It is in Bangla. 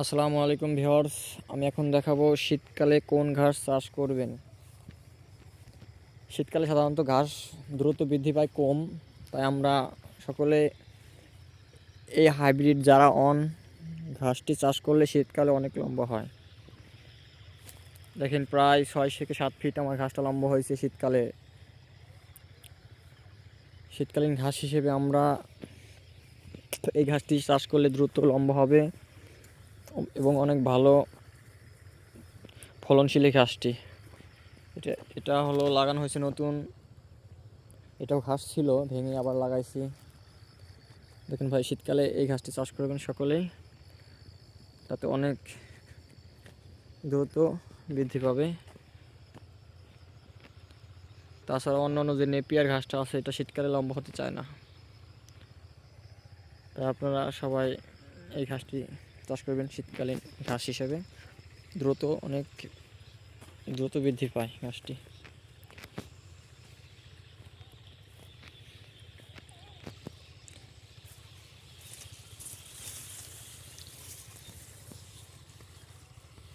আসসালামু আলাইকুম ভিউয়ার্স। আমি এখন দেখাবো শীতকালে কোন ঘাস চাষ করবেন। শীতকালে সাধারণত ঘাস দ্রুত বৃদ্ধি পায় কম, তাই আমরা সকলে এই হাইব্রিড যারা ঘাসটি চাষ করলে শীতকালে অনেক লম্বা হয়। দেখেন প্রায় 6 থেকে 7 ফিট আমার ঘাসটা লম্বা হয়েছে। শীতকালীন ঘাস হিসেবে আমরা এই ঘাসটি চাষ করলে দ্রুত লম্বা হবে এবং অনেক ভালো ফলনশীল এই ঘাসটি। এটা এটা হলো লাগানো হয়েছে নতুন। এটাও ঘাস ছিল, ভেঙে আবার লাগাইছি। দেখুন ভাই, শীতকালে এই ঘাসটি চাষ করবেন সকলেই, তাতে অনেক দ্রুত বৃদ্ধি পাবে। তাছাড়া অন্যান্য যে নেপিয়ার ঘাসটা আছে, এটা শীতকালে লম্বা হতে চায় না। তাই আপনারা সবাই এই ঘাসটি চাষ করবেন শীতকালীন ঘাস হিসেবে। অনেক দ্রুত বৃদ্ধি পায় ঘাসটি।